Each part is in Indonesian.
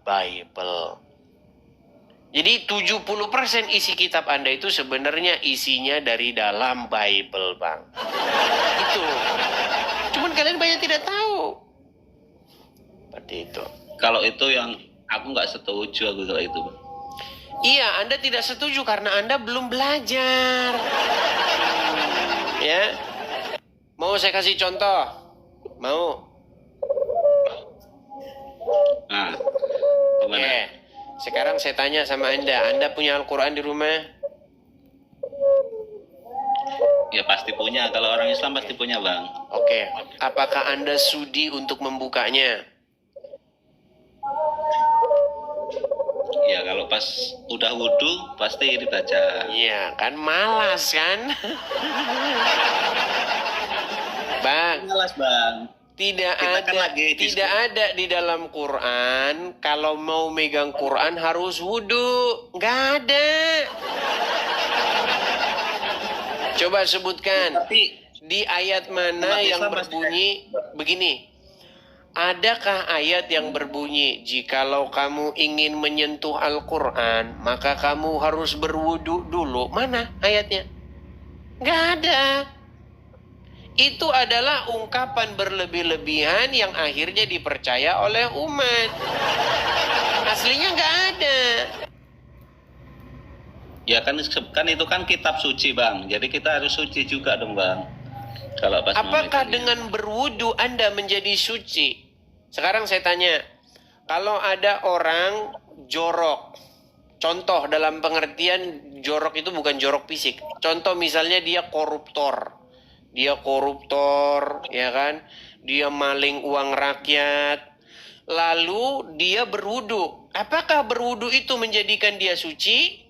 Bible. Jadi 70% isi kitab Anda itu sebenarnya isinya dari dalam Bible, Bang. Itu. Cuman kalian banyak tidak tahu. Seperti itu. Kalau itu yang aku nggak setuju aku kalau itu. Iya, Anda tidak setuju karena Anda belum belajar. Ya. Mau saya kasih contoh? Mau? Nah, gimana? Oke. Sekarang saya tanya sama Anda punya Al-Quran di rumah? Ya pasti punya. Kalau orang Islam pasti punya, Bang. Oke. Apakah Anda sudi untuk membukanya? Ya kalau pas udah wudhu pasti dibaca. Iya, kan malas kan? Bang, Malas, Bang. tidak Kita kan ada lagi tidak ada di dalam Quran kalau mau megang Quran harus wudhu. Nggak ada. Coba sebutkan Tapi di ayat mana umat yang Islam pasti berbunyi begini. Adakah ayat yang berbunyi, jikalau kamu ingin menyentuh Al-Quran, maka kamu harus berwudu dulu? Mana ayatnya? Nggak ada. Itu adalah ungkapan berlebih-lebihan yang akhirnya dipercaya oleh umat. Aslinya nggak ada. ya kan itu kan kitab suci, Bang. Jadi kita harus suci juga dong, Bang. Kalau pas Apakah memegangnya. dengan berwudu Anda menjadi suci? Sekarang saya tanya, kalau ada orang jorok, contoh dalam pengertian jorok itu bukan jorok fisik. Contoh misalnya dia koruptor. Dia koruptor, ya kan? Dia maling uang rakyat. Lalu dia berwudu. Apakah berwudu itu menjadikan dia suci?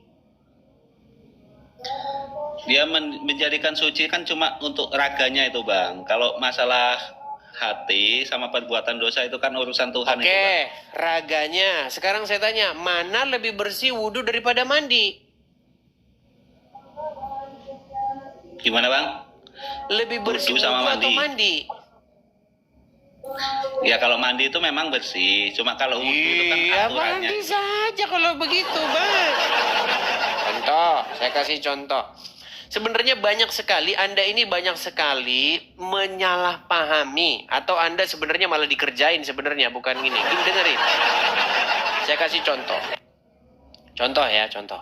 Dia menjadikan suci kan cuma untuk raganya itu, Bang. Kalau masalah hati sama perbuatan dosa itu kan urusan Tuhan itu, Oke, Bang. raganya. Sekarang saya tanya, mana lebih bersih wudu daripada mandi? Gimana, Bang? Lebih bersih Wudu sama wudu atau mandi. mandi? Ya kalau mandi itu memang bersih. Cuma kalau wudu itu kan Iya, aturannya. mandi saja kalau begitu, Bang. Contoh, saya kasih contoh. Sebenarnya banyak sekali, Anda ini banyak sekali menyalahpahami. Atau Anda sebenarnya malah dikerjain sebenarnya, bukan gini. Ini dengerin. Saya kasih contoh. Contoh ya, contoh.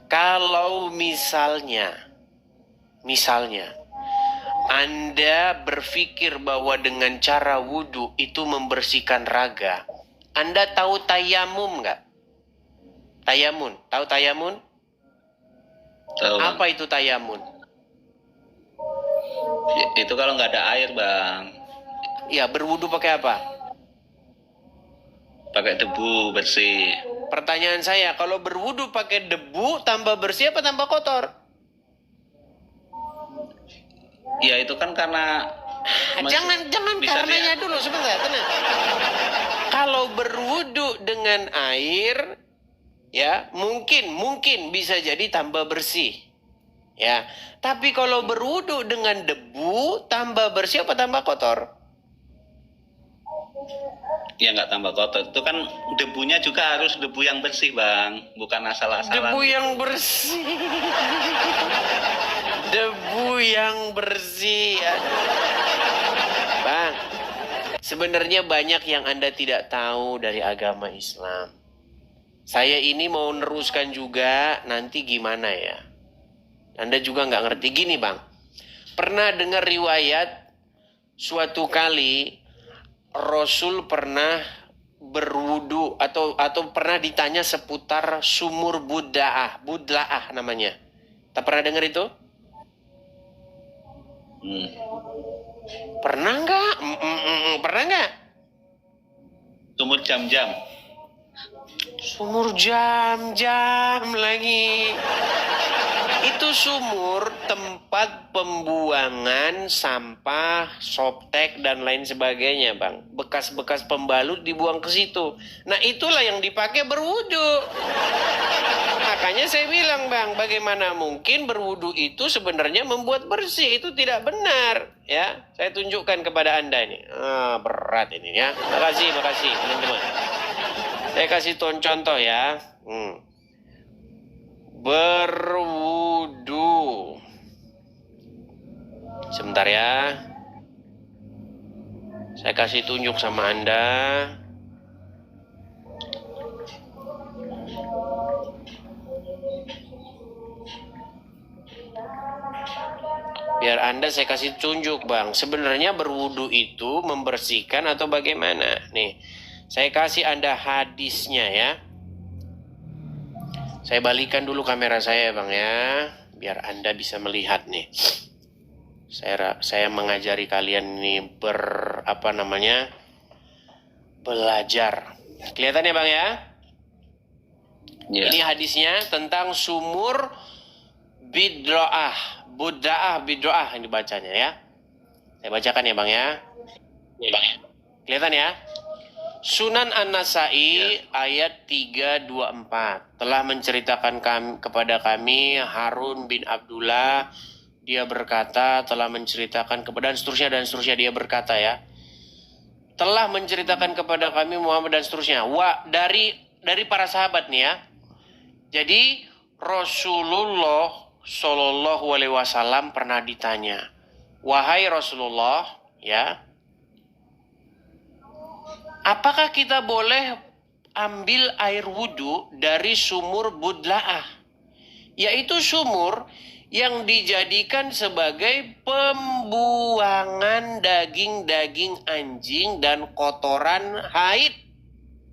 Kalau misalnya, Anda berpikir bahwa dengan cara wudhu itu membersihkan raga. Anda tahu tayamum nggak? Tayamun, tahu tayamun? Tahu, Bang. Apa itu tayamun? Ya, itu kalau nggak ada air, Bang. Ya, berwudhu pakai apa? Pakai debu bersih. Pertanyaan saya, kalau berwudhu pakai debu, tambah bersih apa tambah kotor? Ya itu kan karena Jangan bisa karenanya dulu, sebentar, tenang. Kalau berwudhu dengan air, ya mungkin bisa jadi tambah bersih. Ya, tapi kalau berwudhu dengan debu, tambah bersih apa tambah kotor? Ya nggak tambah kotor. Itu kan debunya juga harus debu yang bersih, Bang. Bukan asal-asalan. Debu yang bersih. Debu yang bersih. Bang, sebenarnya banyak yang Anda tidak tahu dari agama Islam. Saya ini mau neruskan juga, nanti gimana ya? Anda juga nggak ngerti. Gini, Bang. Pernah dengar riwayat suatu kali Rasul pernah berwudu atau pernah ditanya seputar sumur Budla'ah namanya. Tak pernah dengar itu? Pernah nggak? Pernah nggak? Sumur jam-jam. Sumur jam-jam lagi. Itu sumur tempat pembuangan sampah, softtek dan lain sebagainya, Bang. Bekas-bekas pembalut dibuang ke situ. Nah, itulah yang dipakai berwudu. Makanya saya bilang, Bang, bagaimana mungkin berwudu itu sebenarnya membuat bersih? Itu tidak benar, ya. Saya tunjukkan kepada Anda ini. Berat ini ya. Makasih, teman-teman. Saya kasih contoh ya. Berwudu. Sebentar ya. Saya kasih tunjuk sama Anda. Biar Anda saya kasih tunjuk, Bang. Sebenarnya berwudu itu membersihkan atau bagaimana? Nih, saya kasih Anda hadisnya ya. Saya balikan dulu kamera saya, Bang ya. Biar Anda bisa melihat nih. Saya mengajari kalian ini belajar. Kelihatan ya, Bang ya? Ya. Ini hadisnya tentang sumur bid'ah ini bacanya ya. Saya bacakan ya, Bang ya. Ya, Bang. Kelihatan ya? Sunan An-Nasai ayat 324 telah menceritakan kepada kami Harun bin Abdullah, dia berkata, telah menceritakan kepada dan seterusnya dia berkata ya. Telah menceritakan kepada kami Muhammad dan seterusnya. Dari para sahabat nih ya. Jadi Rasulullah Shallallahu Alaihi Wasallam pernah ditanya, wahai Rasulullah, ya, apakah kita boleh ambil air wudhu dari sumur budla'ah, yaitu sumur yang dijadikan sebagai pembuangan daging-daging anjing dan kotoran haid,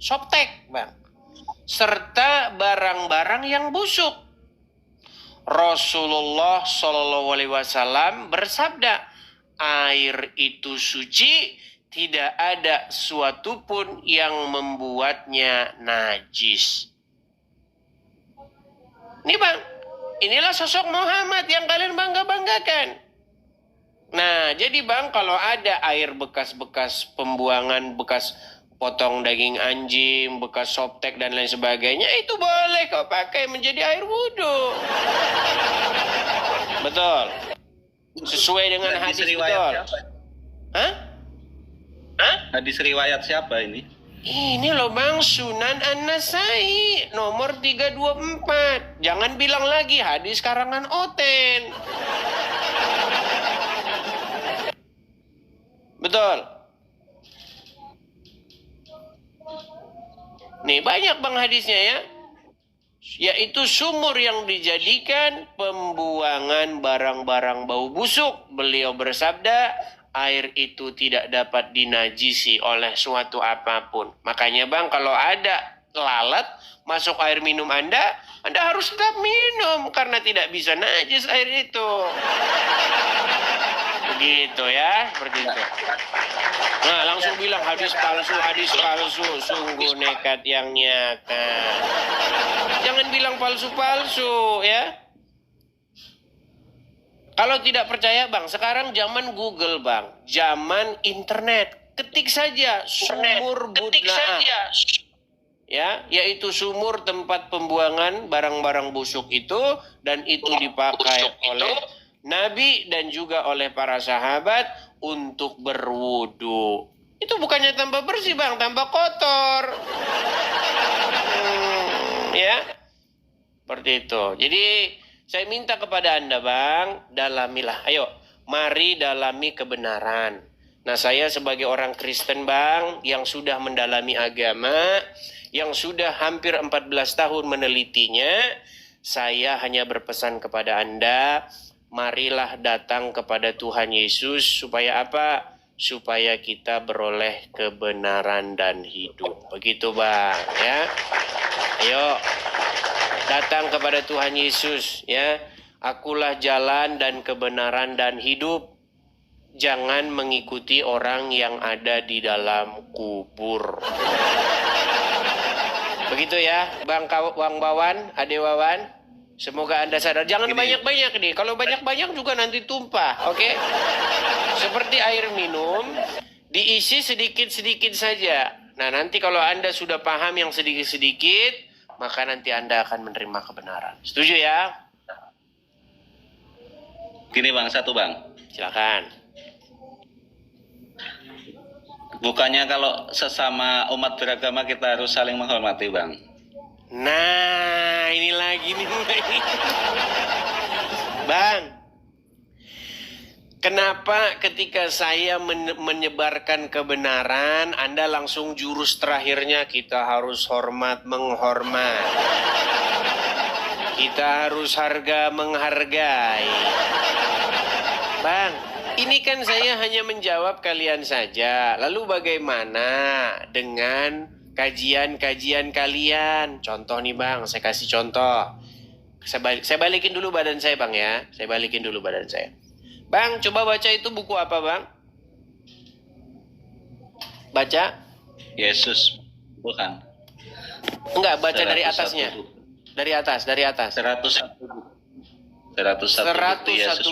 soptek, Bang, serta barang-barang yang busuk. Rasulullah Shallallahu Alaihi Wasallam bersabda, air itu suci, tidak ada suatu pun yang membuatnya najis. Nih, Bang, inilah sosok Muhammad yang kalian bangga-banggakan. Nah, jadi Bang, kalau ada air bekas-bekas pembuangan, bekas potong daging anjing, bekas soptek dan lain sebagainya, itu boleh kau pakai menjadi air wudhu. Betul. Sesuai dengan hadis, betul. Hah? Hadis riwayat siapa ini? Ini loh, Bang, Sunan An-Nasai nomor 324. Jangan bilang lagi hadis karangan Oten. Betul. Nih banyak, Bang, hadisnya ya. Yaitu sumur yang dijadikan pembuangan barang-barang bau busuk. Beliau bersabda, air itu tidak dapat dinajisi oleh suatu apapun. Makanya, Bang, kalau ada lalat masuk air minum Anda harus tetap minum karena tidak bisa najis air itu. Begitu ya, seperti itu. Nah, langsung bilang hadis palsu, sungguh nekat yang nyata. Jangan bilang palsu-palsu ya. Kalau tidak percaya, Bang, sekarang zaman Google, Bang, zaman internet. Ketik saja sumur budla'ah. Ya, yaitu sumur tempat pembuangan barang-barang busuk itu, dan itu dipakai oleh Nabi dan juga oleh para sahabat untuk berwudu. Itu bukannya tambah bersih, Bang, tambah kotor. Ya, seperti itu. Jadi saya minta kepada Anda, Bang, dalamilah. Ayo, mari dalami kebenaran. Nah, saya sebagai orang Kristen, Bang, yang sudah mendalami agama, yang sudah hampir 14 tahun menelitinya, saya hanya berpesan kepada Anda, marilah datang kepada Tuhan Yesus. Supaya apa? Supaya kita beroleh kebenaran dan hidup. Begitu, Bang, ya. Ayo, datang kepada Tuhan Yesus, ya. Akulah jalan dan kebenaran dan hidup. Jangan mengikuti orang yang ada di dalam kubur. Begitu ya, Bang Wawan, Ade Wawan. Semoga Anda sadar. Jangan banyak-banyak nih. Kalau banyak-banyak juga nanti tumpah, oke? Seperti air minum, diisi sedikit-sedikit saja. Nah, nanti kalau Anda sudah paham yang sedikit-sedikit, maka nanti Anda akan menerima kebenaran. Setuju ya? Gini, Bang, satu, Bang. Silakan. Bukannya kalau sesama umat beragama kita harus saling menghormati, Bang? Nah, ini lagi nih. Bang, kenapa ketika saya menyebarkan kebenaran, Anda langsung jurus terakhirnya kita harus hormat menghormat. Kita harus harga menghargai. Bang, ini kan saya hanya menjawab kalian saja. Lalu bagaimana dengan kajian-kajian kalian? Contoh nih Bang, saya kasih contoh. Saya balikin dulu badan saya Bang ya. Saya balikin dulu badan saya. Bang, coba baca itu buku apa Bang? Baca? Yesus, bukan. Enggak, baca dari atasnya. Dari atas, dari atas. 101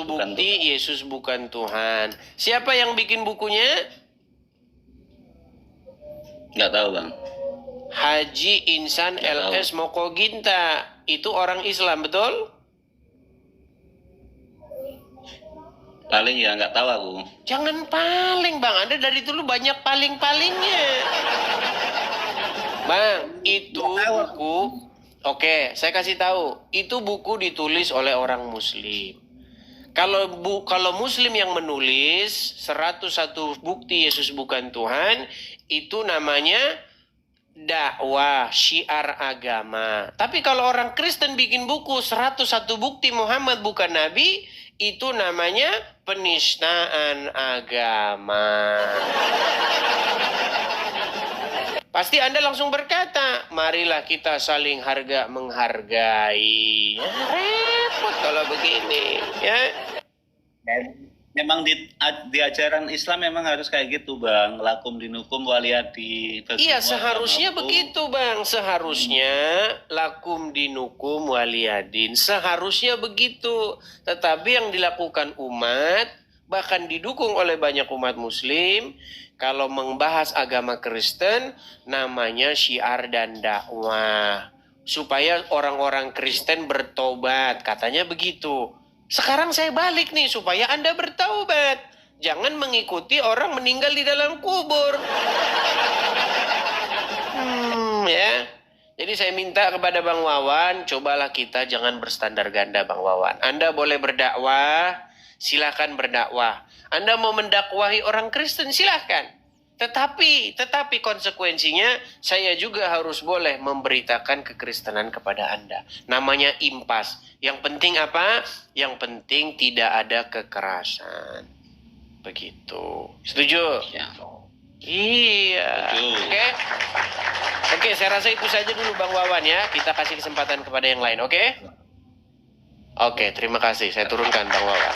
bukti Yesus bukan Tuhan. Siapa yang bikin bukunya? Nggak tahu, Bang. Haji Insan LS Mokoginta. Itu orang Islam, betul? Paling ya nggak tahu aku. Jangan paling, Bang. Anda dari dulu banyak paling-palingnya. Bang, itu buku. Oke, saya kasih tahu. Itu buku ditulis oleh orang Muslim. Kalau Muslim yang menulis 101 bukti Yesus bukan Tuhan, itu namanya dakwah, syiar agama. Tapi kalau orang Kristen bikin buku 101 bukti Muhammad bukan Nabi, itu namanya penistaan agama. Pasti Anda langsung berkata, marilah kita saling harga menghargai. Ya, repot kalau begini, ya. Memang di ajaran Islam memang harus kayak gitu, Bang. Lakum dinukum waliyadi. Iya, seharusnya begitu, Bang. Seharusnya lakum dinukum waliyadin. Seharusnya begitu. Tetapi yang dilakukan umat, bahkan didukung oleh banyak umat Muslim, kalau membahas agama Kristen, namanya syiar dan dakwah. Supaya orang-orang Kristen bertobat. Katanya begitu. Sekarang saya balik nih, supaya Anda bertaubat. Jangan mengikuti orang meninggal di dalam kubur. Ya. Jadi saya minta kepada Bang Wawan, cobalah kita jangan berstandar ganda, Bang Wawan. Anda boleh berdakwah, silakan berdakwah. Anda mau mendakwahi orang Kristen, silakan. Tetapi konsekuensinya saya juga harus boleh memberitakan kekristenan kepada Anda. Namanya impas. Yang penting apa? Yang penting tidak ada kekerasan. Begitu. Setuju? Ya. Iya. Oke. Oke, saya rasa itu saja dulu Bang Wawan ya. Kita kasih kesempatan kepada yang lain, oke? Oke, terima kasih. Saya turunkan Bang Wawan.